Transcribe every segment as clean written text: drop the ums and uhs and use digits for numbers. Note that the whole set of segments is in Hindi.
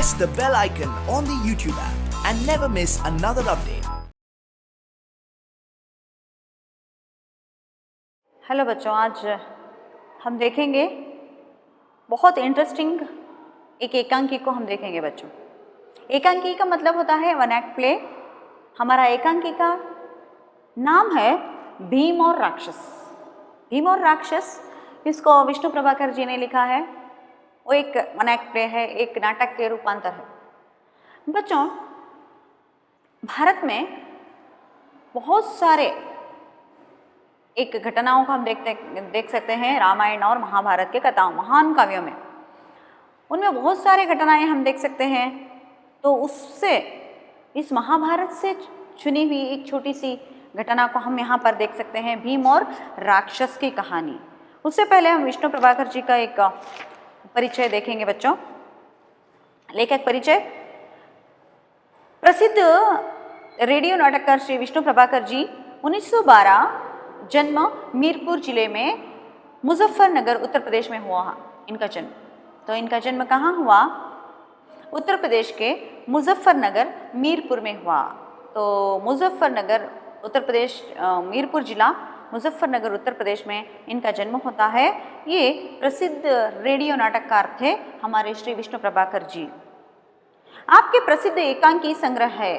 press the bell icon on the YouTube app and never miss another update. Hello बच्चों, आज हम देखेंगे बहुत इंटरेस्टिंग एक एकांकी को हम देखेंगे बच्चों। एकांकी का मतलब होता है वन एक्ट प्ले। हमारा एकांकी का नाम है भीम और राक्षस। भीम और राक्षस, इसको विष्णु प्रभाकर जी ने लिखा है। वो एक वन एक्ट प्ले है, एक नाटक के रूपांतर है। बच्चों, भारत में बहुत सारे एक घटनाओं को हम देख सकते हैं रामायण और महाभारत के कथाओं, महान काव्यों में। उनमें बहुत सारे घटनाएं हम देख सकते हैं। तो उससे इस महाभारत से चुनी हुई एक छोटी सी घटना को हम यहाँ पर देख सकते हैं, भीम और राक्षस की कहानी। उससे पहले हम विष्णु प्रभाकर जी का एक परिचय देखेंगे बच्चों। लेखक परिचय। प्रसिद्ध रेडियो नाटककार श्री विष्णु प्रभाकर जी 1912 जन्म मीरपुर जिले में मुजफ्फरनगर उत्तर प्रदेश में हुआ इनका जन्म। तो इनका जन्म कहाँ हुआ? उत्तर प्रदेश के मुजफ्फरनगर मीरपुर में हुआ। तो मुजफ्फरनगर उत्तर प्रदेश, मीरपुर जिला मुजफ्फरनगर उत्तर प्रदेश में इनका जन्म होता है। ये प्रसिद्ध रेडियो नाटककार थे हमारे श्री विष्णु प्रभाकर जी। आपके प्रसिद्ध एकांकी संग्रह है।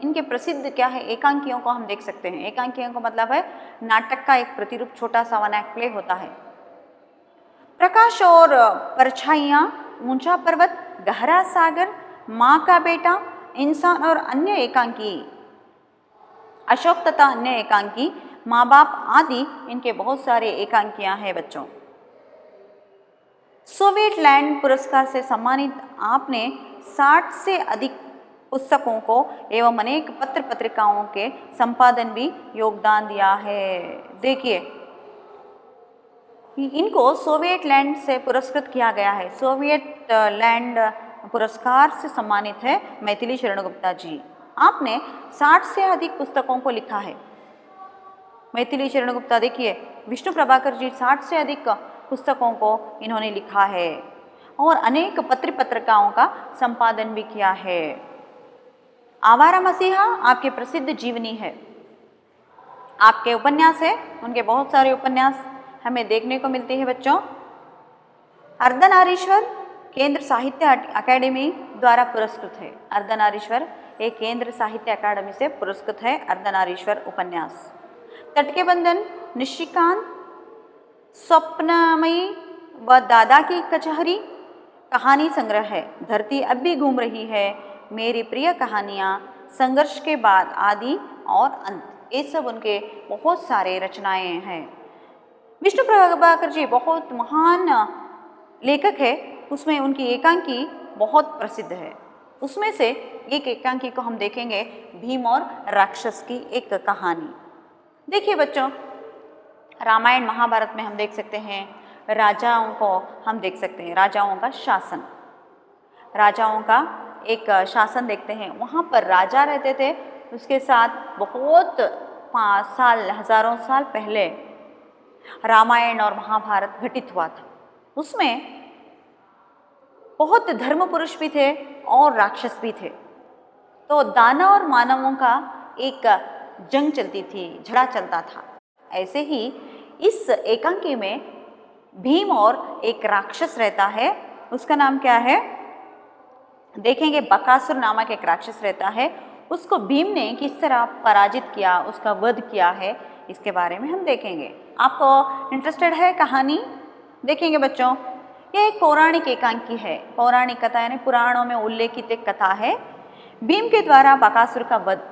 इनके प्रसिद्ध क्या है? एकांकियों को हम देख सकते हैं। एकांकियों का मतलब है नाटक का एक प्रतिरूप, छोटा सा वन एक्ट प्ले होता है। प्रकाश और परछाइयाँ, ऊंचा पर्वत, गहरा सागर, माँ का बेटा, इंसान और अन्य एकांकी, अशोक तथा अन्य एकांकी, माँ बाप आदि इनके बहुत सारे एकांकियां हैं बच्चों। सोवियत लैंड पुरस्कार से सम्मानित आपने 60 से अधिक पुस्तकों को एवं अनेक पत्र पत्रिकाओं के संपादन भी योगदान दिया है। देखिए, इनको सोवियत लैंड से पुरस्कृत किया गया है। सोवियत लैंड पुरस्कार से सम्मानित है मैथिली शरण गुप्ता जी। आपने 60 से अधिक पुस्तकों को लिखा है। मैथिली शरण गुप्ता, देखिए, विष्णु प्रभाकर जी 60 से अधिक पुस्तकों को इन्होंने लिखा है और अनेक पत्र पत्रिकाओं का संपादन भी किया है। आवारा मसीहा आपके प्रसिद्ध जीवनी है। आपके उपन्यास है, उनके बहुत सारे उपन्यास हमें देखने को मिलते हैं बच्चों। अर्धनारीश्वर केंद्र साहित्य अकादमी द्वारा पुरस्कृत है। अर्धनारीश्वर एक केंद्र साहित्य अकादमी से पुरस्कृत है अर्धनारीश्वर उपन्यास। तट के बंधन, निशिकांत, स्वप्नमयी व दादा की कचहरी कहानी संग्रह है। धरती अब भी घूम रही है, मेरी प्रिय कहानियाँ, संघर्ष के बाद आदि और अंत, ये सब उनके बहुत सारे रचनाएं हैं। विष्णु प्रभाकर जी बहुत महान लेखक है। उसमें उनकी एकांकी बहुत प्रसिद्ध है। उसमें से एक एकांकी को हम देखेंगे, भीम और राक्षस की एक कहानी। देखिए बच्चों, रामायण महाभारत में हम देख सकते हैं राजाओं को, हम देख सकते हैं राजाओं का शासन। राजाओं का एक शासन देखते हैं। वहाँ पर राजा रहते थे, उसके साथ बहुत 5 साल, हजारों साल पहले रामायण और महाभारत घटित हुआ था। उसमें बहुत धर्म पुरुष भी थे और राक्षस भी थे। तो दानव और मानवों का एक जंग चलती थी, झगड़ा चलता था। ऐसे ही इस एकांकी में भीम और एक राक्षस रहता है। उसका नाम क्या है? देखेंगे, बकासुर नामक एक राक्षस रहता है। उसको भीम ने किस तरह पराजित किया, उसका वध किया है, इसके बारे में हम देखेंगे। आपको इंटरेस्टेड है कहानी? देखेंगे बच्चों, यह एक पौराणिक एकांकी है। पौराणिक कथा यानी पुराणों में उल्लेखित एक कथा है। भीम के द्वारा बकासुर का वध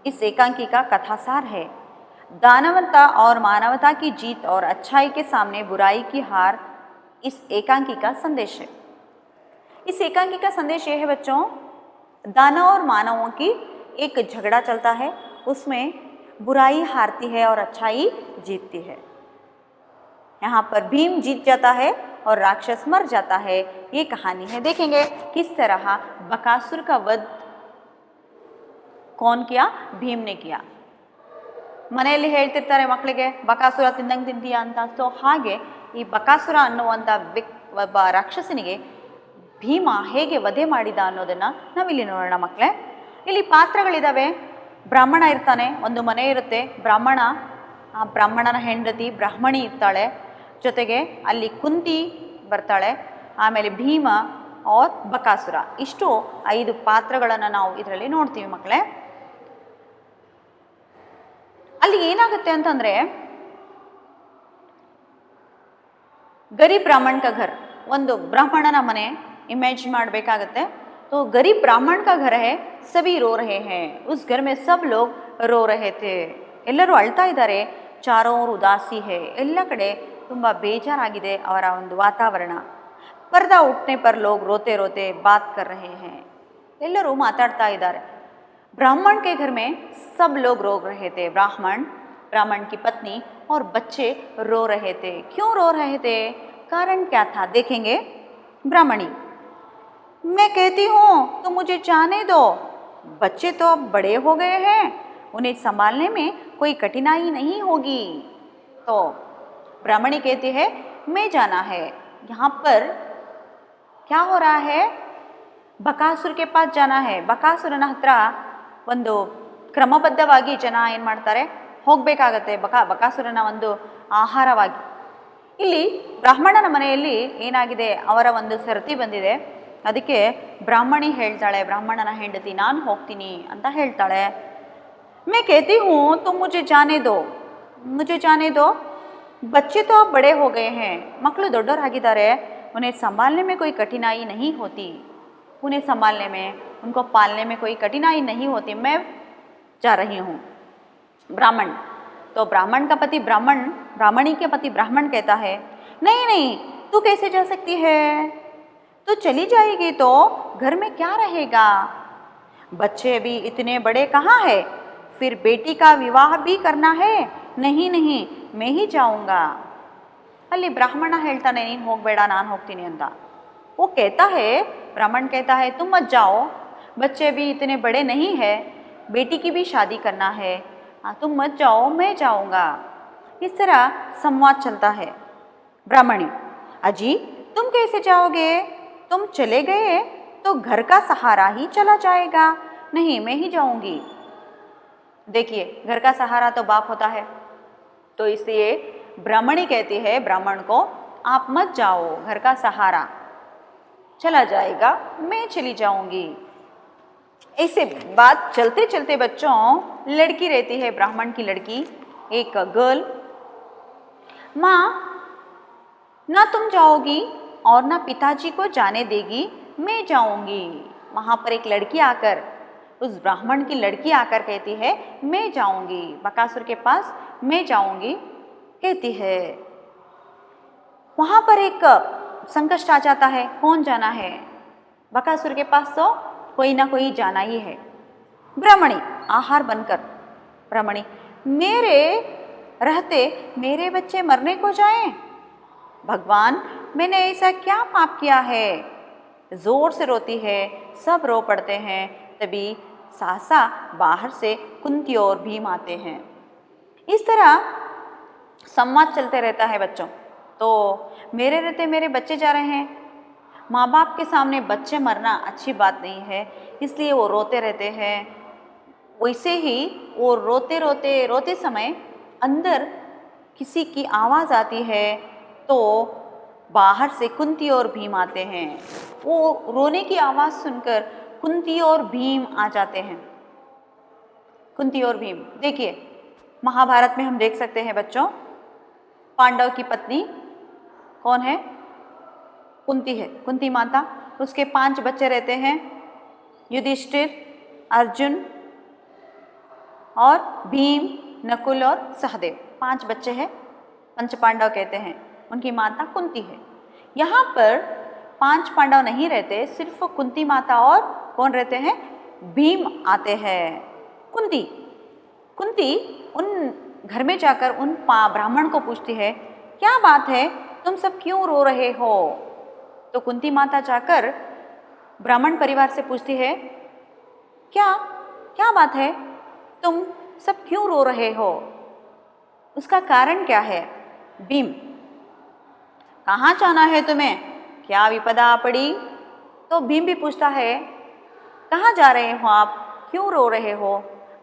इस एकांकी का कथासार है। दानवता और मानवता की जीत और अच्छाई के सामने बुराई की हार इस एकांकी का संदेश है। इस एकांकी का संदेश यह है बच्चों, दानव और मानवों की एक झगड़ा चलता है, उसमें बुराई हारती है और अच्छाई जीतती है। यहाँ पर भीम जीत जाता है और राक्षस मर जाता है। ये कहानी है। देखेंगे किस तरह बकासुर का वध कौन किया? भीम ने किया। ಮನೆಯಲ್ಲಿ ಹೇಳ್ತಿರ್ತಾರೆ ಮಕ್ಕಳಿಗೆ ಬಕಾಸುರ ತಿಂದಂಗೆ ತಿಂತೀಯ ಅಂತ. ಸೊ ಹಾಗೆ ಈ ಬಕಾಸುರ ಅನ್ನುವಂಥ ಒಬ್ಬ ರಾಕ್ಷಸನಿಗೆ ಭೀಮ ಹೇಗೆ ವಧೆ ಮಾಡಿದ ಅನ್ನೋದನ್ನು ನಾವಿಲ್ಲಿ ನೋಡೋಣ ಮಕ್ಕಳೇ. ಇಲ್ಲಿ ಪಾತ್ರಗಳಿದ್ದಾವೆ. ಬ್ರಾಹ್ಮಣ ಇರ್ತಾನೆ, ಒಂದು ಮನೆ ಇರುತ್ತೆ, ಬ್ರಾಹ್ಮಣ, ಆ ಬ್ರಾಹ್ಮಣನ ಹೆಂಡತಿ ಬ್ರಾಹ್ಮಣಿ ಇರ್ತಾಳೆ, ಜೊತೆಗೆ ಅಲ್ಲಿ ಕುಂತಿ ಬರ್ತಾಳೆ, ಆಮೇಲೆ ಭೀಮ और ಬಕಾಸುರ. ಇಷ್ಟು 5 ಪಾತ್ರಗಳನ್ನು ನಾವು ಇದರಲ್ಲಿ ನೋಡ್ತೀವಿ ಮಕ್ಕಳೇ. ಅಲ್ಲಿ ಏನಾಗುತ್ತೆ ಅಂತಂದರೆ, ಗರೀಬ್ ಬ್ರಾಹ್ಮಣ का घर, ಒಂದು ಬ್ರಾಹ್ಮಣನ ಮನೆ ಇಮೇಜ್ ಮಾಡಬೇಕಾಗತ್ತೆ. तो गरीब ब्राह्मण का घर है, सभी रो रहे हैं, उस घर में सब लोग रो रहे थे. ಎಲ್ಲರೂ ಅಳ್ತಾ ಇದ್ದಾರೆ. ಚಾರೋ ಓರ್ ಉದಾಸಿ है, ಎಲ್ಲ ಕಡೆ ತುಂಬ ಬೇಜಾರಾಗಿದೆ ಅವರ ಒಂದು ವಾತಾವರಣ. पर्दा उठने पर लोग रोते रोते बात कर रहे हैं, ಎಲ್ಲರೂ ಮಾತಾಡ್ತಾ ಇದ್ದಾರೆ. ब्राह्मण के घर में सब लोग रो रहे थे, ब्राह्मण की पत्नी और बच्चे रो रहे थे. क्यों रो रहे थे, कारण क्या था, देखेंगे. ब्राह्मणी, मैं कहती हूँ तो मुझे जाने दो, बच्चे तो अब बड़े हो गए हैं, उन्हें संभालने में कोई कठिनाई नहीं होगी. तो ब्राह्मणी कहती है मैं जाना है. यहाँ पर क्या हो रहा है, ಬಕಾಸುರ के पास जाना है. ಬಕಾಸುರನ ಹತ್ರ ಒಂದು ಕ್ರಮಬದ್ಧವಾಗಿ ಜನ ಏನು ಮಾಡ್ತಾರೆ, ಹೋಗಬೇಕಾಗತ್ತೆ ಬಕಾಸುರನ ಒಂದು ಆಹಾರವಾಗಿ. ಇಲ್ಲಿ ಬ್ರಾಹ್ಮಣನ ಮನೆಯಲ್ಲಿ ಏನಾಗಿದೆ, ಅವರ ಒಂದು ಸರತಿ ಬಂದಿದೆ. ಅದಕ್ಕೆ ಬ್ರಾಹ್ಮಣಿ ಹೇಳ್ತಾಳೆ, ಬ್ರಾಹ್ಮಣನ ಹೆಂಡತಿ, ನಾನು ಹೋಗ್ತೀನಿ ಅಂತ ಹೇಳ್ತಾಳೆ. मैं कहती हूँ तुम मुझे जाने दो, बच्चे तो अब बड़े हो गए हैं, ಮಕ್ಕಳು ದೊಡ್ಡವರಾಗಿದ್ದಾರೆ, उन्हें संभालने में कोई कठिनाई नहीं होती, उन्हें संभालने में, उनको पालने में कोई कठिनाई नहीं होती, मैं जा रही हूँ. ब्राह्मण, तो ब्राह्मण का पति ब्राह्मणी के पति ब्राह्मण कहता है नहीं, तू कैसे जा सकती है, तो चली जाएगी तो घर में क्या रहेगा, बच्चे भी इतने बड़े कहाँ है, फिर बेटी का विवाह भी करना है, नहीं मैं ही जाऊँगा. ಅಲ್ಲಿ ಬ್ರಾಹ್ಮಣ ಹೇಳ್ತಾನೆ ನೀನು ಹೋಗಬೇಡ, ನಾನು ಹೋಗ್ತೀನಿ ಅಂತ. वो कहता है, ब्राह्मण कहता है तुम मत जाओ, बच्चे भी इतने बड़े नहीं है, बेटी की भी शादी करना है, तुम मत जाओ, मैं जाऊँगा. इस तरह संवाद चलता है. ब्राह्मणी, अजी तुम कैसे जाओगे, तुम चले गए तो घर का सहारा ही चला जाएगा, नहीं मैं ही जाऊँगी. देखिए, घर का सहारा तो बाप होता है, तो इसलिए ब्राह्मणी कहती है ब्राह्मण को, आप मत जाओ, घर का सहारा चला जाएगा, मैं चली जाऊंगी. ऐसे बात चलते चलते बच्चों, लड़की रहती है, ब्राह्मण की लड़की, एक गर्ल. माँ, ना तुम जाओगी और ना पिताजी को जाने देगी, मैं जाऊंगी. वहाँ पर एक लड़की आकर, उस ब्राह्मण की लड़की आकर कहती है मैं जाऊंगी, बकासुर के पास मैं जाऊंगी कहती है. वहाँ पर एक संकट आ जाता है, कौन जाना है, बकासुर के पास तो कोई ना कोई जाना ही है. ब्राह्मणी आहार बनकर, ब्राह्मणी, मेरे रहते मेरे बच्चे मरने को जाएं, भगवान मैंने ऐसा क्या पाप किया है. जोर से रोती है, सब रो पड़ते हैं. तभी सहसा बाहर से कुंती और भीम आते हैं. इस तरह संवाद चलते रहता है बच्चों. तो मेरे रहते मेरे बच्चे जा रहे हैं, माँ बाप के सामने बच्चे मरना अच्छी बात नहीं है, इसलिए वो रोते रहते हैं. वैसे ही वो रोते समय अंदर किसी की आवाज़ आती है, तो बाहर से कुंती और भीम आते हैं. वो रोने की आवाज़ सुनकर कुंती और भीम आ जाते हैं. कुंती और भीम, देखिए महाभारत में हम देख सकते हैं बच्चों, पांडव की पत्नी कौन है, कुंती है, कुंती माता. उसके 5 बच्चे रहते हैं, युधिष्ठिर, अर्जुन और भीम, नकुल और सहदेव. 5 बच्चे हैं, पंच पांडव कहते हैं. उनकी माता कुंती है. यहाँ पर 5 पांडव नहीं रहते, सिर्फ कुंती माता और कौन रहते हैं, भीम आते हैं. कुंती उन घर में जाकर उन ब्राह्मण को पूछती है क्या बात है, तुम सब क्यों रो रहे हो. तो कुंती माता जाकर ब्राह्मण परिवार से पूछती है क्या बात है, तुम सब क्यों रो रहे हो, उसका कारण क्या है. भीम, कहाँ जाना है तुम्हें, क्या विपदा पड़ी, तो भीम भी पूछता है, कहाँ जा रहे हो आप, क्यों रो रहे हो,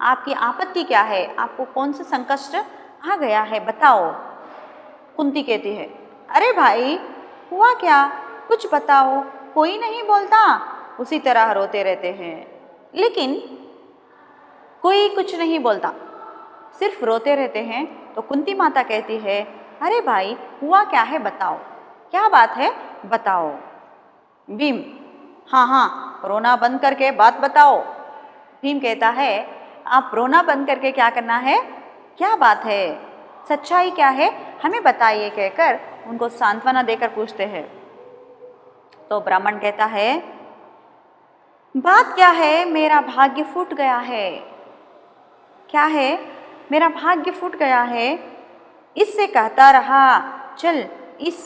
आपकी आपत्ति क्या है, आपको कौन सा संकट आ गया है, बताओ। कुंती कहती है, अरे भाई हुआ क्या, कुछ बताओ, कोई नहीं बोलता, उसी तरह रोते रहते हैं, लेकिन कोई कुछ नहीं बोलता, सिर्फ रोते रहते हैं। तो कुंती माता कहती है, अरे भाई हुआ क्या है, बताओ, क्या बात है, बताओ। भीम, हाँ हाँ रोना बंद करके बात बताओ। भीम कहता है, आप रोना बंद करके क्या करना है, क्या बात है, सच्चाई क्या है, हमें बताइए, कहकर उनको सांत्वना देकर पूछते हैं। तो ब्राह्मण कहता है, बात क्या है, मेरा भाग्य फूट गया है। क्या है, मेरा भाग्य फूट गया है। इससे कहता रहा, चल इस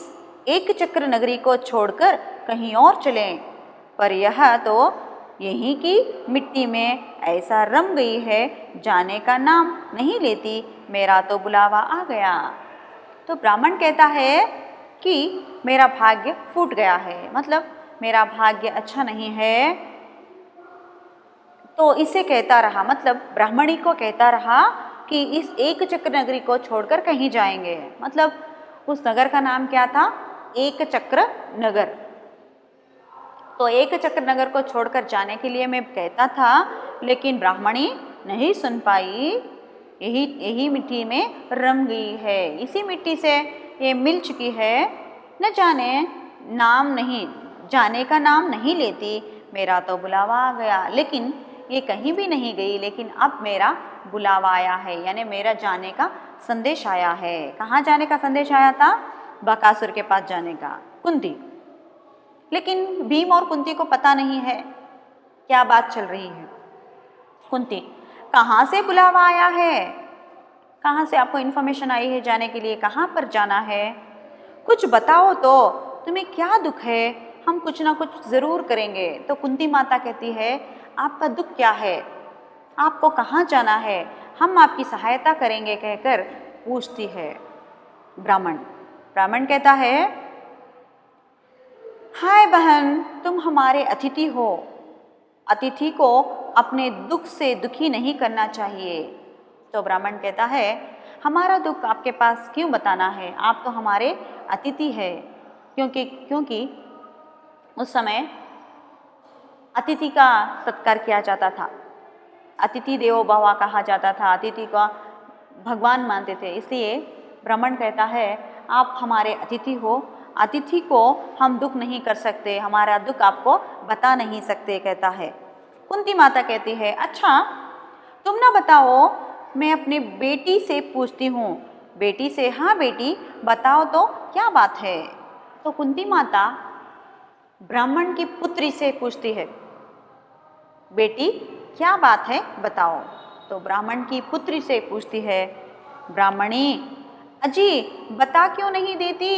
एक चक्र नगरी को छोड़कर कहीं और चलें, पर यह तो यहीं की मिट्टी में ऐसा रम गई है, जाने का नाम नहीं लेती, मेरा तो बुलावा आ गया। तो ब्राह्मण कहता है कि मेरा भाग्य फूट गया है, मतलब मेरा भाग्य अच्छा नहीं है। तो इसे कहता रहा, मतलब ब्राह्मणी को कहता रहा कि इस एक चक्र नगरी को छोड़कर कहीं जाएंगे, मतलब उस नगर का नाम क्या था, एक चक्र नगर। तो एक चक्र नगर को छोड़कर जाने के लिए मैं कहता था, लेकिन ब्राह्मणी नहीं सुन पाई, यही मिट्टी में रम गई है, इसी मिट्टी से ये मिल चुकी है, न जाने नाम नहीं, जाने का नाम नहीं लेती, मेरा तो बुलावा आ गया। लेकिन ये कहीं भी नहीं गई, लेकिन अब मेरा बुलावा आया है, यानी मेरा जाने का संदेश आया है। कहाँ जाने का संदेश आया था, बकासुर के पास जाने का, कुंती। लेकिन भीम और कुंती को पता नहीं है क्या बात चल रही है। कुंती, कहाँ से बुलावा आया है, कहाँ से आपको इन्फॉर्मेशन आई है जाने के लिए, कहाँ पर जाना है, कुछ बताओ तो, तुम्हें क्या दुख है, हम कुछ ना कुछ ज़रूर करेंगे। तो कुंती माता कहती है, आपका दुख क्या है, आपको कहाँ जाना है, हम आपकी सहायता करेंगे, कहकर पूछती है। ब्राह्मण कहता है, हाय बहन, तुम हमारे अतिथि हो, अतिथि को अपने दुख से दुखी नहीं करना चाहिए। तो ब्राह्मण कहता है, हमारा दुख आपके पास क्यों बताना है, आप तो हमारे अतिथि है। क्योंकि उस समय अतिथि का सत्कार किया जाता था, अतिथि देवो भव कहा जाता था, अतिथि का भगवान मानते थे, इसलिए ब्राह्मण कहता है, आप हमारे अतिथि हो, अतिथि को हम दुख नहीं कर सकते, हमारा दुख आपको बता नहीं सकते, कहता है। कुंती माता कहती है, अच्छा तुम ना बताओ, मैं अपनी बेटी से पूछती हूँ। बेटी से, हाँ बेटी बताओ तो क्या बात है। तो कुंती माता ब्राह्मण की पुत्री से पूछती है, बेटी क्या बात है बताओ। तो ब्राह्मण की पुत्री से पूछती है, ब्राह्मणी अजी बता क्यों नहीं देती,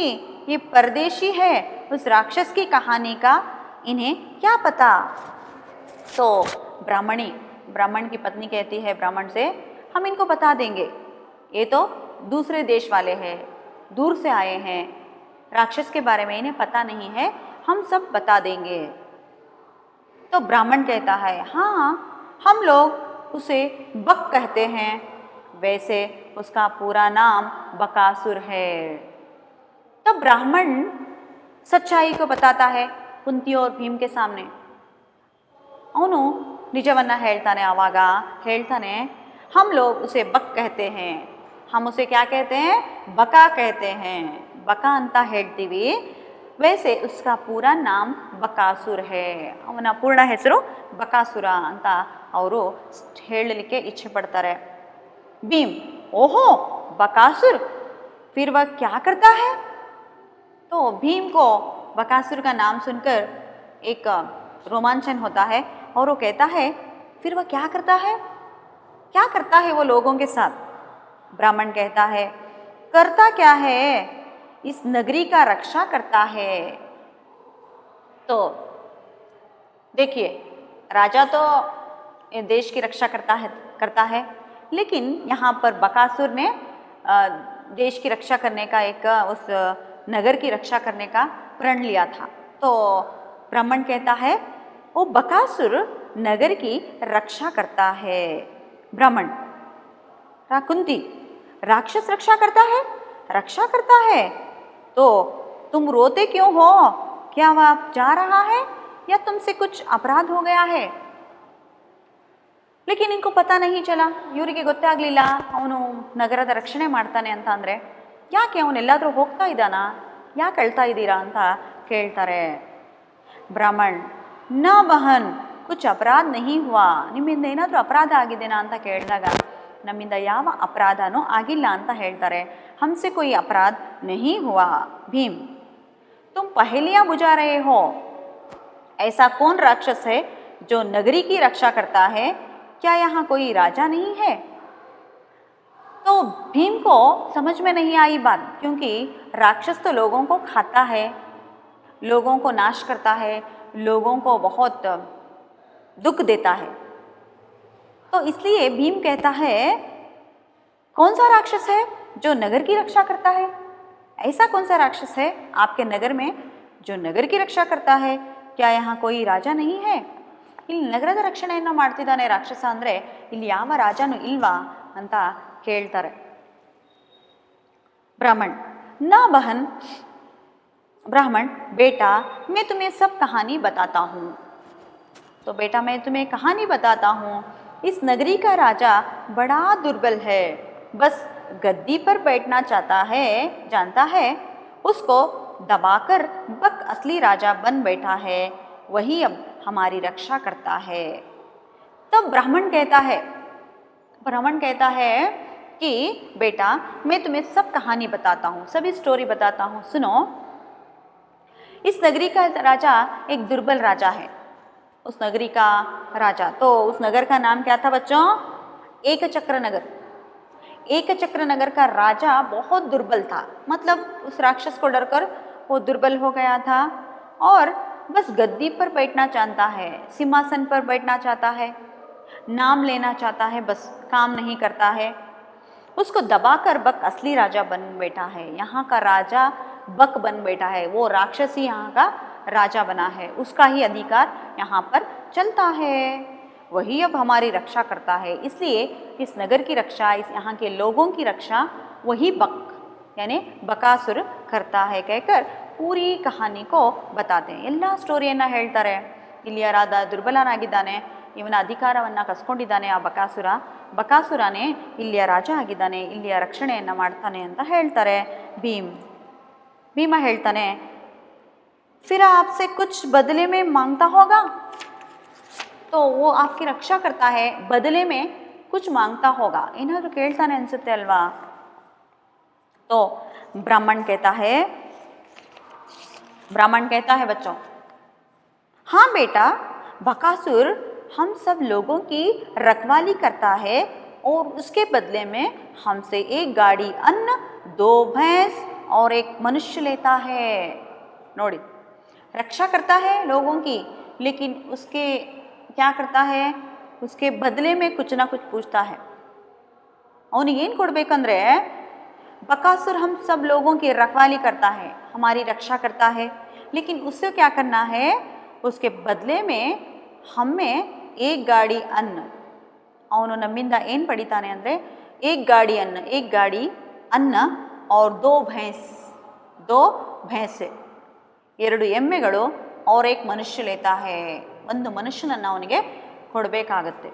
ये परदेशी है, उस राक्षस की कहानी का इन्हें क्या पता। तो ब्राह्मण की पत्नी कहती है ब्राह्मण से, हम इनको बता देंगे, ये तो दूसरे देश वाले हैं, दूर से आए हैं, राक्षस के बारे में इन्हें पता नहीं है, हम सब बता देंगे। तो ब्राह्मण कहता है, हाँ हम लोग उसे बक कहते हैं, वैसे उसका पूरा नाम बकासुर है। तो ब्राह्मण सच्चाई को बताता है कुंती और भीम के सामने। ಅವನು ನಿಜವನ್ನ ಹೇಳ್ತಾನೆ, ಆವಾಗ ಹೇಳ್ತಾನೆ, हम लोग उसे बक कहते हैं, हम उसे क्या कहते हैं, बका कहते हैं, बका ಅಂತ ಹೇಳ್ತೀವಿ, वैसे उसका पूरा नाम बकासुर है, ಅವನ पूर्ण ಹೆಸರು ಬಕಾಸುರ ಅಂತ ಅವರು ಹೇಳಲಿಕ್ಕೆ ಇಚ್ಛೆ ಪಡ್ತಾರೆ। भीम, ओहो बकासुर, फिर वह क्या करता है। तो भीम को बकासुर का नाम सुनकर एक रोमांचन होता है और वो कहता है, फिर वह क्या करता है, क्या करता है वो लोगों के साथ। ब्राह्मण कहता है, करता क्या है, इस नगरी का रक्षा करता है। तो देखिए, राजा तो देश की रक्षा करता है, लेकिन यहाँ पर बकासुर ने देश की रक्षा करने का, एक उस नगर की रक्षा करने का प्रण लिया था। तो ब्राह्मण कहता है वो बकासुर नगर की रक्षा करता है। ब्राह्मण, कुंती, राक्षस रक्षा करता है? रक्षा करता है तो तुम रोते क्यों हो? क्या वह जा रहा है या तुमसे कुछ अपराध हो गया है? लेकिन इनको पता नहीं चला, ಇವರಿಗೆ ಗೊತ್ತಾಗಲಿಲ್ಲ ಅವನು ನಗರದ ರಕ್ಷಣೆ ಮಾಡ್ತಾನೆ ಅಂತ ಅಂದರೆ. ಯಾಕೆ ಅವನೆಲ್ಲಾದರೂ ಹೋಗ್ತಾ ಇದ್ದಾನಾ? ಯಾಕೆ ಅಳ್ತಾ ಇದ್ದೀರಾ ಅಂತ ಕೇಳ್ತಾರೆ. ಬ್ರಾಹ್ಮಣ್, ನ ಬಹನ್ ಕುಚ್ ಅಪರಾಧ ನಹಿ ಹುವಾ, ನಿಮ್ಮಿಂದ ಏನಾದರೂ ಅಪರಾಧ ಆಗಿದೆನಾ ಅಂತ ಕೇಳಿದಾಗ ನಮ್ಮಿಂದ ಯಾವ ಅಪರಾಧನೂ ಆಗಿಲ್ಲ ಅಂತ ಹೇಳ್ತಾರೆ. हमसे कोई अपराध नहीं हुआ। भीम, तुम पहेलियां बुझा रहे हो, ऐसा कौन राक्षस है जो नगरी की रक्षा करता है? क्या यहाँ कोई राजा नहीं है? तो भीम को समझ में नहीं आई बात, क्योंकि राक्षस तो लोगों को खाता है, लोगों को नाश करता है, लोगों को बहुत दुख देता है। तो इसलिए भीम कहता है कौन सा राक्षस है जो नगर की रक्षा करता है? ऐसा कौन सा राक्षस है आपके नगर में जो नगर की रक्षा करता है? क्या यहाँ कोई राजा नहीं है? ಇಲ್ಲಿ ನಗರದ ರಕ್ಷಣೆಯನ್ನು ಮಾಡ್ತಿದ್ದಾನೆ ರಾಕ್ಷಸ ಅಂದರೆ ಇಲ್ಲಿ ಯಾವ ರಾಜನೂ ಇಲ್ವಾ ಅಂತ ಕೇಳ್ತಾರೆ. ब्राह्मण, ना बहन, ब्राह्मण, बेटा मैं तुम्हें सब कहानी बताता हूँ. तो बेटा मैं तुम्हें कहानी बताता हूँ. इस नगरी का राजा बड़ा दुर्बल है, बस गद्दी पर बैठना चाहता है, जानता है, उसको दबाकर बक असली राजा बन बैठा है, वही अब हमारी रक्षा करता है. तब ब्राह्मण कहता है कि बेटा मैं तुम्हें सब कहानी बताता हूँ, सभी स्टोरी बताता हूँ, सुनो. इस नगरी का राजा एक दुर्बल राजा है. उस नगरी का राजा, तो उस नगर का नाम क्या था बच्चों? एक चक्र नगर. एक चक्र नगर का राजा बहुत दुर्बल था, मतलब उस राक्षस को डरकर वो दुर्बल हो गया था और बस गद्दी पर बैठना चाहता है, सिंहासन पर बैठना चाहता है, नाम लेना चाहता है, बस काम नहीं करता है. उसको दबाकर बक असली राजा बन बैठा है. यहाँ का राजा बक बन बैठा है, वो राक्षस ही यहाँ का राजा बना है, उसका ही अधिकार यहाँ पर चलता है, वही अब हमारी रक्षा करता है. इसलिए इस नगर की रक्षा, इस यहाँ के लोगों की रक्षा वही बक यानी बकासुर करता है कहकर पूरी कहानी को बताते हैं. ಎಲ್ಲ ಸ್ಟೋರಿಯನ್ನು ಹೇಳ್ತಾರೆ. ಇಲ್ಲಿಯ ರಾಜ ದುರ್ಬಲನಾಗಿದ್ದಾನೆ, ಇವನ ಅಧಿಕಾರವನ್ನು ಕಸ್ಕೊಂಡಿದ್ದಾನೆ ಆ ಬಕಾಸುರನೇ ಇಲ್ಲಿಯ ರಾಜ ಆಗಿದ್ದಾನೆ, ಇಲ್ಲಿಯ ರಕ್ಷಣೆಯನ್ನು ಮಾಡ್ತಾನೆ ಅಂತ ಹೇಳ್ತಾರೆ. ಭೀಮ ಹೇಳ್ತಾನೆ, फिर आपसे कुछ बदले में मांगता होगा, तो वो आपकी रक्षा करता है, बदले में कुछ मांगता होगा, ಏನಾದರೂ ಕೇಳ್ತಾನೆ ಅನಿಸುತ್ತೆ ಅಲ್ವಾ. तो ब्राह्मण कहता है बच्चों, हाँ बेटा, बकासुर हम सब लोगों की रखवाली करता है और उसके बदले में हमसे एक गाड़ी अन्न, 2 भैंस और एक मनुष्य लेता है. नोड़ी, रक्षा करता है लोगों की, लेकिन उसके क्या करता है, उसके बदले में कुछ ना कुछ पूछता है. ಅವನಿಗೆ ಏನು ಕೊಡಬೇಕಂದ್ರೆ, बकासुर हम सब लोगों की रखवाली करता है, हमारी रक्षा करता है, लेकिन उससे क्या करना है, उसके बदले में हमें एक गाड़ी अन्न, ಅವನು ನಮ್ಮಿಂದ ಏನು ಪಡಿತಾನೆ ಅಂದರೆ एक गाड़ी अन्न और 2 भैंस, 2 ಎಮ್ಮೆಗಳು और एक मनुष्य लेता है, ಒಂದು ಮನುಷ್ಯನನ್ನು ಅವನಿಗೆ ಕೊಡಬೇಕಾಗತ್ತೆ.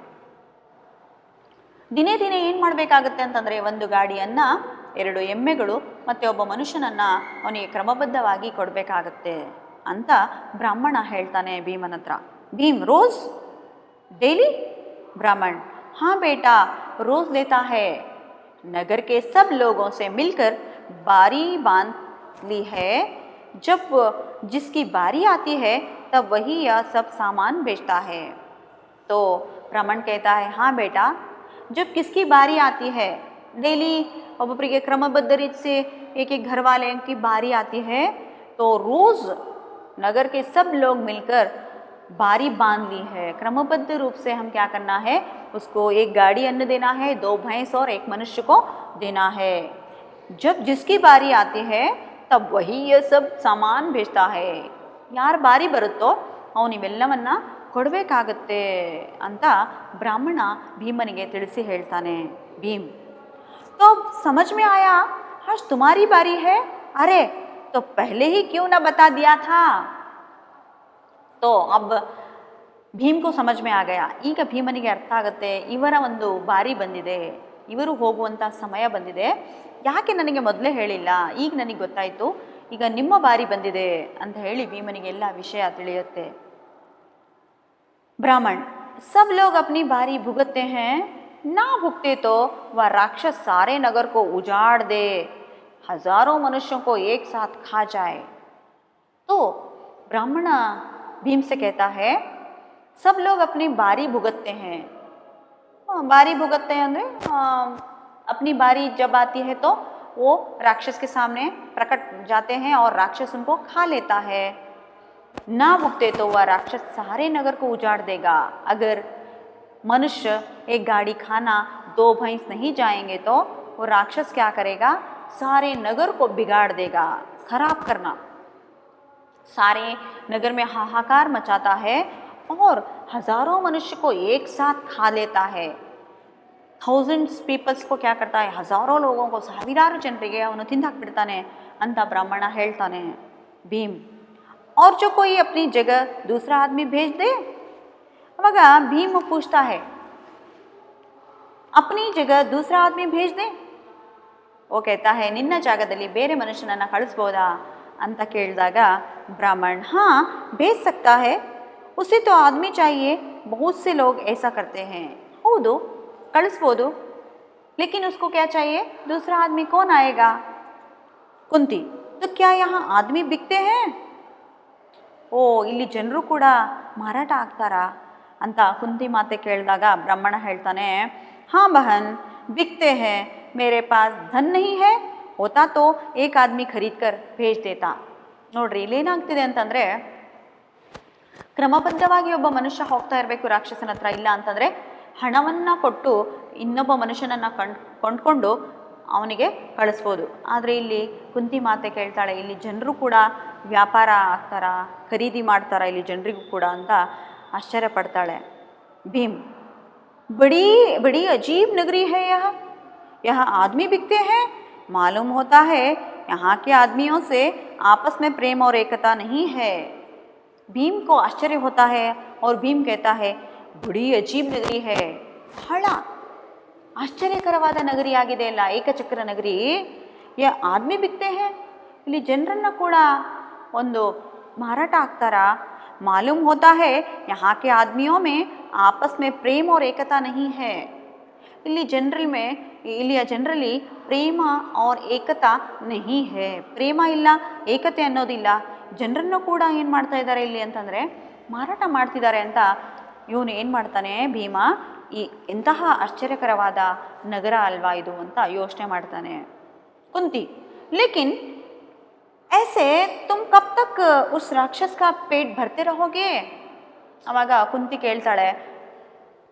ದಿನೇ ದಿನೇ ಏನು ಮಾಡಬೇಕಾಗತ್ತೆ ಅಂತಂದರೆ, 1 ಗಾಡಿ ಅನ್ನ, 2 ಎಮ್ಮೆಗಳು ಮತ್ತು ಒಬ್ಬ ಮನುಷ್ಯನನ್ನು ಅವನಿಗೆ ಕ್ರಮಬದ್ಧವಾಗಿ ಕೊಡಬೇಕಾಗತ್ತೆ ಅಂತ ಬ್ರಾಹ್ಮಣ ಹೇಳ್ತಾನೆ ಭೀಮನ ಹತ್ರ. ಭೀಮ್, ರೋज़ डेली? ब्राह्मण, हाँ बेटा, रोज़ लेता है. नगर के सब लोगों से मिलकर बारी बांध ली है, जब जिसकी बारी आती है तब वही यह सब सामान बेचता है. तो ब्राह्मण कहता है, हाँ बेटा, जब किसकी बारी आती है, डेली ಒಬ್ಬೊಬ್ಬರಿಗೆ ಕ್ರಮಬದ್ಧ ರೀತಿ से एक घर वाले की बारी आती है, तो रोज़ नगर के सब लोग मिलकर बारी बांध ली है. क्रमबद्ध रूप से हम क्या करना है, उसको 1 गाड़ी अन्न देना है, 2 भैंस और 1 मनुष्य को देना है. जब जिसकी बारी आती है तब वही ये सब सामान बेचता है. ಯಾರ ಬಾರಿ ಬರುತ್ತೋ ಅವನು ಇವೆಲ್ಲವನ್ನ ಕೊಡಬೇಕಾಗತ್ತೆ ಅಂತ ಬ್ರಾಹ್ಮಣ ಭೀಮನಿಗೆ ತಿಳಿಸಿ ಹೇಳ್ತಾನೆ. ಭೀಮ್ तो समझ में आया आज तुम्हारी बारी है, अरे तो पहले ही क्यों ना बता दिया था. तो अब ಭೀಮ್ को समझ में आ गया. ಈಗ ಭೀಮನಿಗೆ ಅರ್ಥ ಆಗುತ್ತೆ ಇವರ ಒಂದು ಬಾರಿ ಬಂದಿದೆ, ಇವರು ಹೋಗುವಂಥ ಸಮಯ ಬಂದಿದೆ, ಯಾಕೆ ನನಗೆ ಮೊದಲೇ ಹೇಳಿಲ್ಲ, ಈಗ ನನಗೆ ಗೊತ್ತಾಯಿತು, ಈಗ ನಿಮ್ಮ ಬಾರಿ ಬಂದಿದೆ ಅಂತ ಹೇಳಿ ಭೀಮನಿಗೆ ಎಲ್ಲ ವಿಷಯ ತಿಳಿಯುತ್ತೆ. ब्राह्मण सब लोग अपनी बारी भुगतते हैं, ना भुगते तो वह राक्षस सारे नगर को उजाड़ दे, हजारों मनुष्यों को एक साथ खा जाए. तो ब्राह्मण भीम से कहता है सब लोग अपनी बारी भुगतते हैं. बारी भुगतते हैं ಅಂದರೆ अपनी बारी जब आती है तो वो राक्षस के सामने प्रकट जाते हैं और राक्षस उनको खा लेता है. ना भुगते तो वह राक्षस सारे नगर को उजाड़ देगा. अगर मनुष्य एक गाड़ी खाना 2 भैंस नहीं जाएंगे तो वो राक्षस क्या करेगा, सारे नगर को बिगाड़ देगा, खराब करना, सारे नगर में हाहाकार मचाता है और हजारों मनुष्य को एक साथ खा लेता है. ಥೌಸಂಡ್ಸ್ ಪೀಪಲ್ಸ್ಗೂ ಕ್ಯಾ ಕರ್ತಾ है, ಹಜಾರೋ ಲೋಗों को, ಸಾವಿರಾರು ಜನರಿಗೆ ಅವನು ತಿಂದಾಕ್ಬಿಡ್ತಾನೆ ಅಂತ ಬ್ರಾಹ್ಮಣ ಹೇಳ್ತಾನೆ. ಭೀಮ್ और जो कोई अपनी जगह दूसरा आदमी भेज दे. अವಾಗ ಭೀಮ್ पूछता है अपनी जगह दूसरा आदमी भेज दे. वो कहता है ನಿನ್ನ ಜಾಗದಲ್ಲಿ ಬೇರೆ ಮನುಷ್ಯನನ್ನು ಕಳಿಸ್ಬೋದಾ ಅಂತ ಕೇಳಿದಾಗ ब्राह्मण हाँ भेज सकता है, उसे तो आदमी चाहिए, बहुत से लोग ऐसा करते हैं. ಹೌದು ಕಳಿಸ್ಬೋದು, लेकिन उसको क्या चाहिए, दूसरा आदमी कौन आएगा. कुंती तो क्या यहाँ आदमी बिकते हैं. ಓ ಇಲ್ಲಿ ಜನರು ಕೂಡ ಮಾರಾಟ ಆಗ್ತಾರಾ ಅಂತ ಕುಂತಿ ಮಾತೆ ಕೇಳಿದಾಗ ಬ್ರಾಹ್ಮಣ ಹೇಳ್ತಾನೆ हाँ बहन बिकते हैं, मेरे पास धन नहीं है, होता तो एक आदमी खरीद कर भेज देता. ನೋಡ್ರಿ ಇಲ್ಲೇನಾಗ್ತಿದೆ ಅಂತಂದರೆ ಕ್ರಮಬದ್ಧವಾಗಿ ಒಬ್ಬ ಮನುಷ್ಯ ಹೋಗ್ತಾ ಇರಬೇಕು ರಾಕ್ಷಸನ ಹತ್ರ, ಇಲ್ಲ ಅಂತಂದರೆ ಹಣವನ್ನು ಕೊಟ್ಟು ಇನ್ನೊಬ್ಬ ಮನುಷ್ಯನನ್ನು ಕೊಂಡ್ಕೊಂಡು ಅವನಿಗೆ ಕಳಿಸ್ಬೋದು. ಆದರೆ ಇಲ್ಲಿ ಕುಂತಿ ಮಾತೆ ಕೇಳ್ತಾಳೆ ಇಲ್ಲಿ ಜನರು ಕೂಡ ವ್ಯಾಪಾರ ಆಗ್ತಾರಾ, ಖರೀದಿ ಮಾಡ್ತಾರಾ ಇಲ್ಲಿ ಜನರಿಗೂ ಕೂಡ ಅಂತ ಆಶ್ಚರ್ಯ ಪಡ್ತಾಳೆ. ಭೀಮ್ बड़ी बड़ी अजीब नगरी है यह आदमी बिकते हैं, मालूम होता है यहाँ के आदमियों से आपस में प्रेम और एकता नहीं है. भीम को आश्चर्य होता है और भीम कहता है बड़ी अजीब नगरी है, ಬಹಳ ಆಶ್ಚರ್ಯಕರವಾದ ನಗರಿ ಆಗಿದೆ ಅಲ್ಲ ಏಕಚಕ್ರ ನಗರಿ. ಯ ಆದ್ಮಿ ಬಿಕ್ತೆ ಹೇ, ಇಲ್ಲಿ ಜನರನ್ನು ಕೂಡ ಒಂದು ಮಾರಾಟ ಆಗ್ತಾರಾ. मालूम होता है यहाँ के आदमियों में आपस में प्रेम और एकता नहीं है. ಇಲ್ಲಿ ಇಲ್ಲಿಯ ಜನರಲ್ಲಿ ಪ್ರೇಮ और ಏಕತಾ नहीं है. ಪ್ರೇಮ ಇಲ್ಲ, ಏಕತೆ ಅನ್ನೋದಿಲ್ಲ. ಜನರನ್ನು ಕೂಡ ಏನು ಮಾಡ್ತಾ ಇದ್ದಾರೆ ಇಲ್ಲಿ ಅಂತಂದರೆ ಮಾರಾಟ ಮಾಡ್ತಿದ್ದಾರೆ ಅಂತ ಇವನು ಏನು ಮಾಡ್ತಾನೆ ಭೀಮ, ಈ ಎಂತಹ ಆಶ್ಚರ್ಯಕರವಾದ ನಗರ ಅಲ್ವಾ ಇದು ಅಂತ ಯೋಚನೆ ಮಾಡ್ತಾನೆ. ಕುಂತಿ ಲೇಕಿನ್ ऐसे तुम कब तक उस राक्षस का पेट भरते रहोगे. ಆವಾಗ ಕುಂತಿ ಕೇಳ್ತಾಳೆ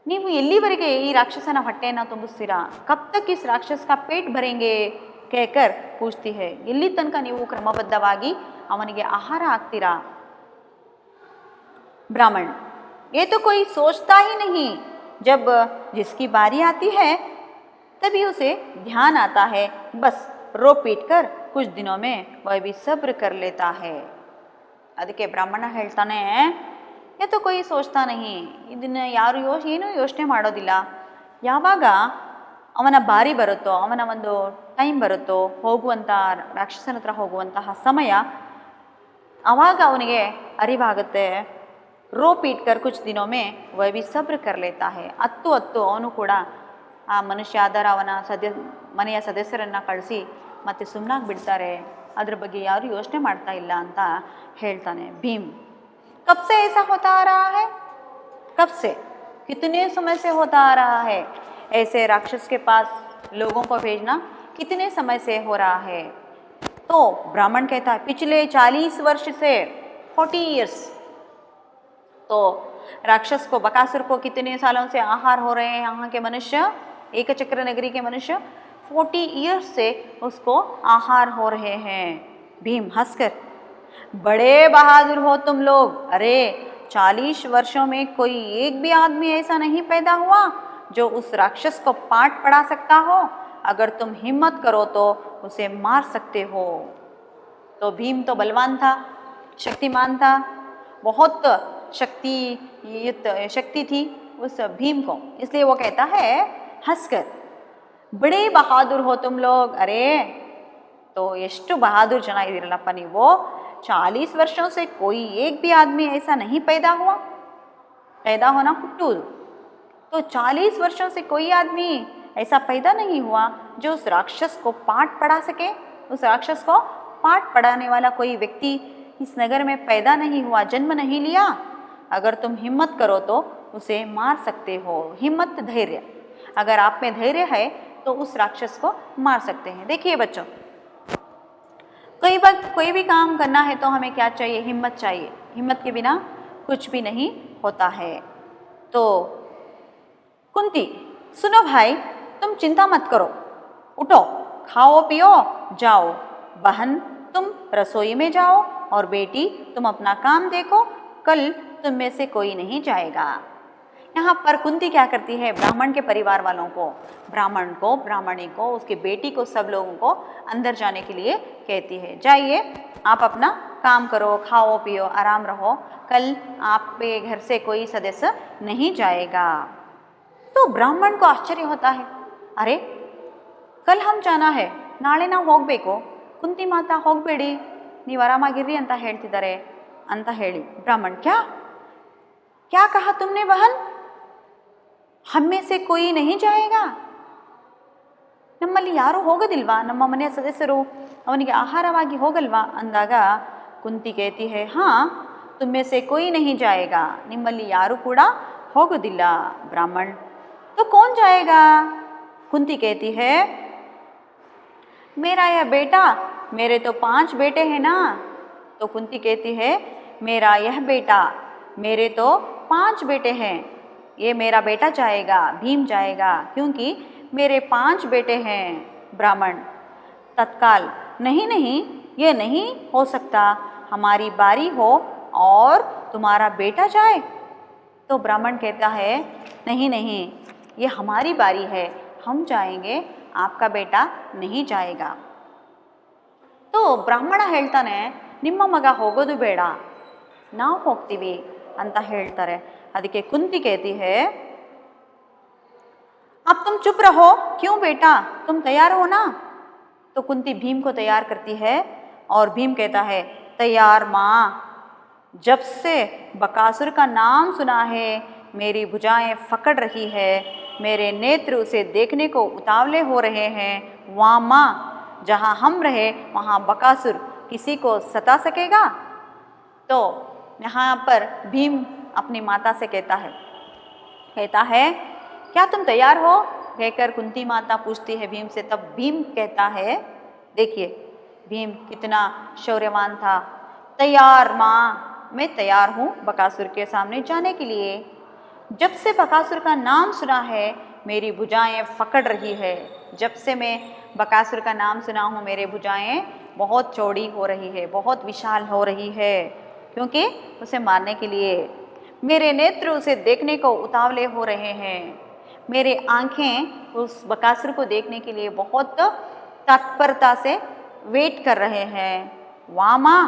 ನೀವು ಎಲ್ಲಿವರೆಗೆ ಈ ರಾಕ್ಷಸನ ಹೊಟ್ಟೆಯನ್ನು ತುಂಬಿಸ್ತೀರಾ. ಕಬ್ ತಕ್ ಇಸ್ ರಾಕ್ಷಸ ಕಾ ಪೇಟ್ ಭರೆಂಗೆ ಕೇಕರ್ ಪೂಜ್ತಿ ಹೇ, ಎಲ್ಲಿ ತನಕ ನೀವು ಕ್ರಮಬದ್ಧವಾಗಿ ಅವನಿಗೆ ಆಹಾರ ಹಾಕ್ತೀರಾ. ब्राह्मण ये तो कोई सोचता ही नहीं, जब जिसकी बारी आती है तभी उसे ध्यान आता है, बस रो पीट कर कुछ दिनों में वह भी सब्र कर लेता है. ಅದಕ್ಕೆ ಬ್ರಾಹ್ಮಣ ಹೇಳ್ತಾನೆ तो कोई सोचता नहीं, ಇದನ್ನು ಯಾರು ಏನೂ ಯೋಚನೆ ಮಾಡೋದಿಲ್ಲ. ಯಾವಾಗ ಅವನ ಬಾರಿ ಬರುತ್ತೋ, ಅವನ ಒಂದು ಟೈಮ್ ಬರುತ್ತೋ, ಹೋಗುವಂಥ ರಾಕ್ಷಸನ ಹತ್ರ ಹೋಗುವಂತಹ ಸಮಯ, ಆವಾಗ ಅವನಿಗೆ ಅರಿವಾಗುತ್ತೆ. ರೋ ಪೀಟ್ ಕರ್ ಕುಚ್ ದಿನೋ ಮೇ ವಹ ಭಿ ಸಬ್ರ ಕರ್ ಲೇತಾ ಹೇ. ಹತ್ತು ಅವನು ಕೂಡ ಆ ಮನುಷ್ಯ ಆಧಾರ ಅವನ ಮನೆಯ ಸದಸ್ಯರನ್ನು ಕಳಿಸಿ ಮತ್ತೆ ಸುಮ್ಮನಾಗಿ ಬಿಡ್ತಾರೆ, ಅದ್ರ ಬಗ್ಗೆ ಯಾರು ಯೋಚನೆ ಮಾಡ್ತಾ ಇಲ್ಲ ಅಂತ ಹೇಳ್ತಾನೆ ಭೀಮ್. कब से ऐसा होता आ रहा है, कब से, कितने समय से होता आ रहा है, ऐसे राक्षस के पास लोगों को भेजना कितने समय से हो रहा है. तो ब्राह्मण कहता है पिछले 40 वर्ष से, 40 ईयर्स. तो राक्षस को, बकासुर को कितने सालों से आहार हो रहे हैं यहाँ के मनुष्य, एकचक्र नगरी के मनुष्य, 40 ईयर्स से उसको आहार हो रहे हैं. भीम हंसकर बड़े बहादुर हो तुम लोग। अरे 40 वर्षों में कोई एक भी आदमी ऐसा नहीं पैदा हुआ जो उस राक्षस को पाठ पढ़ा सकता हो। अगर तुम हिम्मत करो तो उसे मार सकते हो। तो भीम तो बलवान था, शक्तिमान था, बहुत शक्ति थी उस भीम को, इसलिए वो कहता है हंसकर, बड़े बहादुर हो तुम लोग। अरे तो ಎಷ್ಟು बहादुर जन ಇದಿರಲ್ಲಪ್ಪ ನೀವು। 40 वर्षों से कोई एक भी आदमी ऐसा नहीं पैदा हुआ। पैदा होना हुಟ್ಟುವುದು। तो 40 वर्षों से कोई आदमी ऐसा पैदा नहीं हुआ जो उस राक्षस को पाठ पढ़ा सके। उस राक्षस को पाठ पढ़ाने वाला कोई व्यक्ति इस नगर में पैदा नहीं हुआ, जन्म नहीं लिया। अगर तुम हिम्मत करो तो उसे मार सकते हो। हिम्मत, धैर्य, अगर आप में धैर्य है तो उस राक्षस को मार सकते हैं। देखिए बच्चों, कई बार कोई भी काम करना है तो हमें क्या चाहिए? हिम्मत चाहिए। हिम्मत के बिना कुछ भी नहीं होता है। तो कुंती, सुनो भाई, तुम चिंता मत करो, उठो, खाओ पियो, जाओ। बहन तुम रसोई में जाओ और बेटी तुम अपना काम देखो, कल तुम में से कोई नहीं जाएगा। यहाँ पर कुंती क्या करती है? ब्राह्मण के परिवार वालों को, ब्राह्मण को, ब्राह्मणी को, उसकी बेटी को, सब लोगों को अंदर जाने के लिए कहती है, जाइए आप अपना काम करो, खाओ पियो, आराम रहो, कल आपके घर से कोई सदस्य नहीं जाएगा। तो ब्राह्मण को आश्चर्य होता है, अरे कल हम जाना है, ನಾಳೆ ನಾವು ಹೋಗಬೇಕು, ಕುಂತಿ ಮಾತಾ ಹೋಗಬೇಡಿ, ನೀವು ಆರಾಮಾಗಿರ್ರಿ ಅಂತ ಹೇಳ್ತಿದ್ದಾರೆ ಅಂತ ಹೇಳಿ ಬ್ರಾಹ್ಮಣ, क्या कहा तुमने बहन? हम में से कोई नहीं जाएगा? ನಮ್ಮಲ್ಲಿ ಯಾರೂ ಹೋಗೋದಿಲ್ವಾ? ನಮ್ಮ ಮನೆಯ ಸದಸ್ಯರು ಅವನಿಗೆ ಆಹಾರವಾಗಿ ಹೋಗಲ್ವಾ ಅಂದಾಗ ಕುಂತಿ कहती है, हाँ तुम में से कोई नहीं जाएगा, ನಿಮ್ಮಲ್ಲಿ ಯಾರೂ ಕೂಡ ಹೋಗೋದಿಲ್ಲ। ब्राह्मण, तो कौन जाएगा? कुंती कहती है, मेरा यह बेटा, मेरे तो 5 बेटे हैं ना। तो कुंती कहती है, मेरा यह बेटा, मेरे तो 5 बेटे हैं, ये मेरा बेटा जाएगा, भीम जाएगा, क्योंकि मेरे 5 बेटे हैं। ब्राह्मण तत्काल, नहीं नहीं, ये नहीं हो सकता, हमारी बारी हो और तुम्हारा बेटा जाए। तो ब्राह्मण कहता है, नहीं नहीं, ये हमारी बारी है, हम जाएंगे, आपका बेटा नहीं जाएगा। तो ಬ್ರಾಹ್ಮಣ ಹೇಳ್ತಾನೆ, ನಿಮ್ಮ ಮಗ ಹೋಗೋದು ಬೇಡ, ನಾವು ಹೋಗ್ತೀವಿ ಅಂತ ಹೇಳ್ತಾರೆ। ಅದಕ್ಕೆ ಕುಂತಿ कहती है, अब तुम चुप रहो, क्यों बेटा, तुम तैयार हो ना? तो कुंती भीम को तैयार करती है और भीम कहता है, तैयार माँ, जब से बकासुर का नाम सुना है मेरी भुजाएं फकड़ रही है, मेरे नेत्र उसे देखने को उतावले हो रहे हैं। वहाँ माँ, जहाँ हम रहे वहाँ बकासुर किसी को सता सकेगा? तो यहाँ पर भीम अपनी माता से कहता है क्या तुम तैयार हो? कहकर कुंती माता पूछती है भीम से। तब भीम कहता है, देखिए भीम कितना शौर्यवान था, तैयार माँ, मैं तैयार हूँ बकासुर के सामने जाने के लिए। जब से बकासुर का नाम सुना है मेरी भुजाएं फकड़ रही है। जब से मैं बकासुर का नाम सुना हूँ मेरी भुजाएं बहुत चौड़ी हो रही है, बहुत विशाल हो रही है, क्योंकि उसे मारने के लिए। मेरे नेत्र उसे देखने को उतावले हो रहे हैं, मेरे आँखें उस बकासुर को देखने के लिए बहुत तत्परता से वेट कर रहे हैं। वहाँ माँ,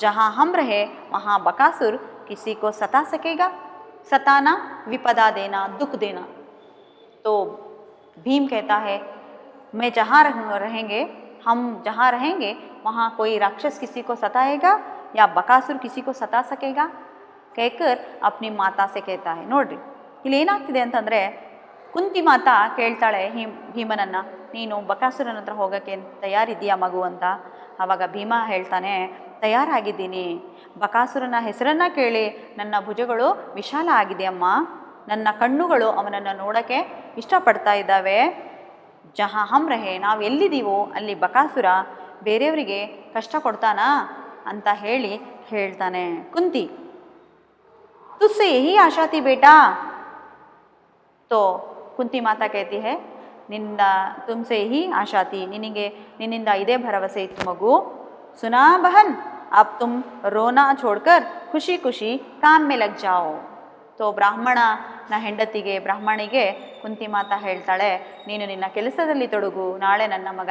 जहाँ हम रहे वहाँ बकासुर किसी को सता सकेगा? सताना, विपदा देना, दुख देना। तो भीम कहता है, मैं जहाँ रहेंगे, हम जहाँ रहेंगे वहाँ कोई राक्षस किसी को सताएगा या बकासुर किसी को सता सकेगा? कहकर अपनी माता से कहता है। ನೋಡ್ರಿ ಇಲ್ಲಿ ಏನಾಗ್ತಿದೆ ಅಂತಂದರೆ, ಕುಂತಿ ಮಾತಾ ಕೇಳ್ತಾಳೆ ಭೀಮನನ್ನು, ನೀನು ಬಕಾಸುರನ ಹತ್ರ ಹೋಗೋಕ್ಕೆ ತಯಾರಿದ್ದೀಯಾ ಮಗು ಅಂತ. ಆವಾಗ ಭೀಮ ಹೇಳ್ತಾನೆ, ತಯಾರಾಗಿದ್ದೀನಿ, ಬಕಾಸುರನ ಹೆಸರನ್ನು ಕೇಳಿ ನನ್ನ ಭುಜಗಳು ವಿಶಾಲ ಆಗಿದೆ ಅಮ್ಮ, ನನ್ನ ಕಣ್ಣುಗಳು ಅವನನ್ನು ನೋಡೋಕ್ಕೆ ಇಷ್ಟಪಡ್ತಾ ಇದ್ದಾವೆ. ಜहाँ हम रहे, ನಾವು ಎಲ್ಲಿದ್ದೀವೋ ಅಲ್ಲಿ ಬಕಾಸುರ ಬೇರೆಯವರಿಗೆ ಕಷ್ಟ ಕೊಡ್ತಾನಾ ಅಂತ ಹೇಳ್ತಾನೆ. ಕುಂತಿ, तुझसे यही आशा थी बेटा? तो कुंती माता कहती है, तुमसे यही आशा थी, ನಿನ್ನಿಂದ ಇದೇ ಭರವಸೆ ಇತ್ತು ಮಗು. ಸುನಾ ಬಹನ್, अब तुम रोना छोड़कर ಖುಷಿ ಖುಷಿ काम में लग जाओ. तो ಬ್ರಾಹ್ಮಣನ ಹೆಂಡತಿಗೆ ಬ್ರಾಹ್ಮಣಿಗೆ ಕುಂತಿ ಮಾತಾ ಹೇಳ್ತಾಳೆ, ನೀನು ನಿನ್ನ ಕೆಲಸದಲ್ಲಿ ತೊಡಗು, ನಾಳೆ ನನ್ನ ಮಗ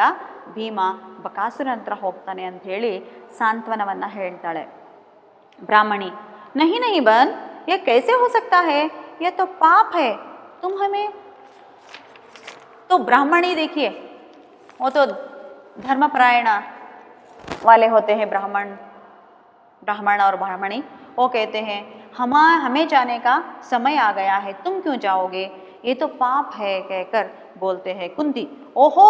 ಭೀಮ ಬಕಾಸುರ ಹತ್ರ ಹೋಗ್ತಾನೆ ಅಂತ ಹೇಳಿ ಸಾಂತ್ವನವನ್ನು ಹೇಳ್ತಾಳೆ. ब्राह्मणी नहीं नहीं बहन, ये कैसे हो सकता है, यह तो पाप है, तुम हमें. तो ब्राह्मणी देखिए, वो तो धर्मपरायण वाले होते हैं ब्राह्मण और ब्राह्मणी. वो कहते हैं हमें जाने का समय आ गया है, तुम क्यों जाओगे, ये तो पाप है कहकर बोलते हैं. कुंती, ओहो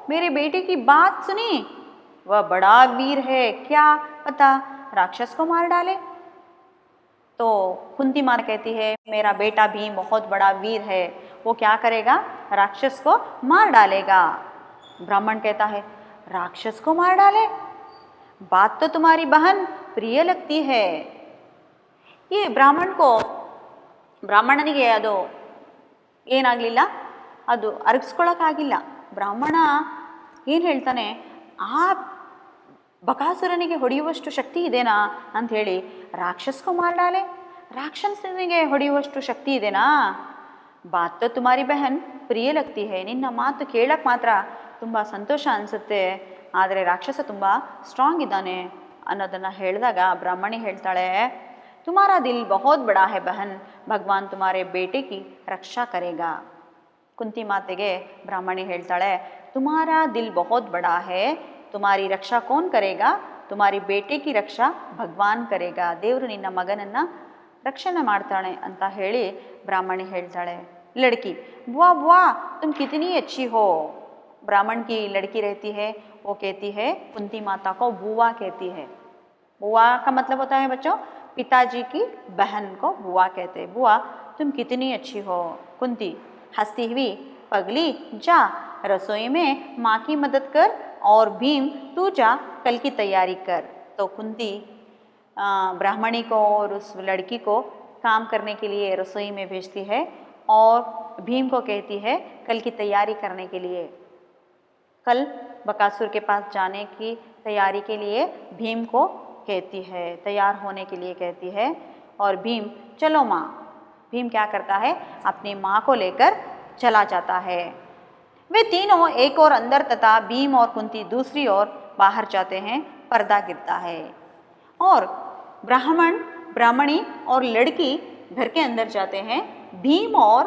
मेरे बेटे की बात सुनी, वह बड़ा वीर है, क्या पता राक्षस को मार डाले. तो कुंती माता कहती है मेरा बेटा भीम बहुत बड़ा वीर है, वो क्या करेगा, राक्षस को मार डालेगा. ब्राह्मण कहता है राक्षस को मार डाले, बात तो तुम्हारी बहन प्रिय लगती है. ये ಬ್ರಾಹ್ಮಣನಿಗೆ ಅದು ಏನಾಗಲಿಲ್ಲ, ಅದು ಅರಗಿಸ್ಕೊಳ್ಳೋಕ್ಕಾಗಿಲ್ಲ. ಬ್ರಾಹ್ಮಣ ಏನು ಹೇಳ್ತಾನೆ, ಆ ಬಕಾಸುರನಿಗೆ ಹೊಡೆಯುವಷ್ಟು ಶಕ್ತಿ ಇದೆನಾ ಅಂಥೇಳಿ, ರಾಕ್ಷಸ್ಕೋ ಮಾರ್ಡಾಲೆ, ರಾಕ್ಷಸನಿಗೆ ಹೊಡೆಯುವಷ್ಟು ಶಕ್ತಿ ಇದೆನಾ, ಬಾತ್ ತೋ ತುಮಾರಿ ಬೆಹನ್ ಪ್ರಿಯ ಲಗ್ತಿ ಹೈ, ನಿನ್ನ ಮಾತು ಕೇಳಕ್ಕೆ ಮಾತ್ರ ತುಂಬ ಸಂತೋಷ ಅನಿಸುತ್ತೆ, ಆದರೆ ರಾಕ್ಷಸ ತುಂಬ ಸ್ಟ್ರಾಂಗ್ ಇದ್ದಾನೆ ಅನ್ನೋದನ್ನು ಹೇಳಿದಾಗ ಬ್ರಾಹ್ಮಣಿ ಹೇಳ್ತಾಳೆ, तुम्हारा दिल बहुत बड़ा है बहन, भगवान तुम्हारे बेटे की रक्षा करेगा. कुंती मातेಗೆ ಬ್ರಾಹ್ಮಣಿ ಹೇಳ್ತಾಳೆ, तुम्हारा दिल बहुत बड़ा है, तुम्हारी रक्षा कौन करेगा, तुम्हारी बेटे की रक्षा भगवान करेगा, ದೇವರು ನಿನ್ನ ಮಗನನ್ನು ರಕ್ಷಣೆ ಮಾಡ್ತಾನೆ ಅಂತ ಹೇಳಿ ಬ್ರಾಹ್ಮಣಿ ಹೇಳ್ತಾಳೆ. लड़की, बुआ बुआ तुम कितनी अच्छी हो. ब्राह्मण की लड़की रहती है, वो कहती है कुंती माता को बुआ कहती है. बुआ का मतलब होता है बच्चों पिताजी की बहन को बुआ कहते हैं. बुआ तुम कितनी अच्छी हो. कुंती हंसती हुई, पगली जा रसोई में माँ की मदद कर, और भीम तू जा कल की तैयारी कर. तो कुंती ब्राह्मणी को और उस लड़की को काम करने के लिए रसोई में भेजती है, और भीम को कहती है कल की तैयारी करने के लिए, कल बकासुर के पास जाने की तैयारी के लिए भीम को कहती है, तैयार होने के लिए कहती है. और भीम चलो माँ, भीम क्या करता है, अपनी माँ को लेकर चला जाता है. वे तीनों एक और अंदर तथा भीम और कुंती दूसरी ओर बाहर जाते हैं. पर्दा गिरता है और ब्राह्मणी और लड़की घर के अंदर जाते हैं, भीम और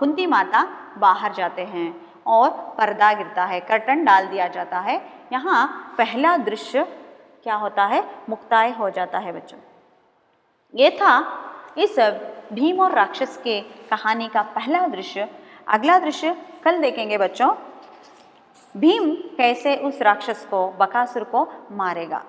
कुंती माता बाहर जाते हैं और पर्दा गिरता है, कर्टन डाल दिया जाता है. यहाँ पहला दृश्य क्या होता है, मुक्ताय हो जाता है बच्चों. ये था इस भीम और राक्षस के कहानी का पहला दृश्य. अगला दृश्य कल देखेंगे बच्चों, भीम कैसे उस राक्षस को बकासुर को मारेगा.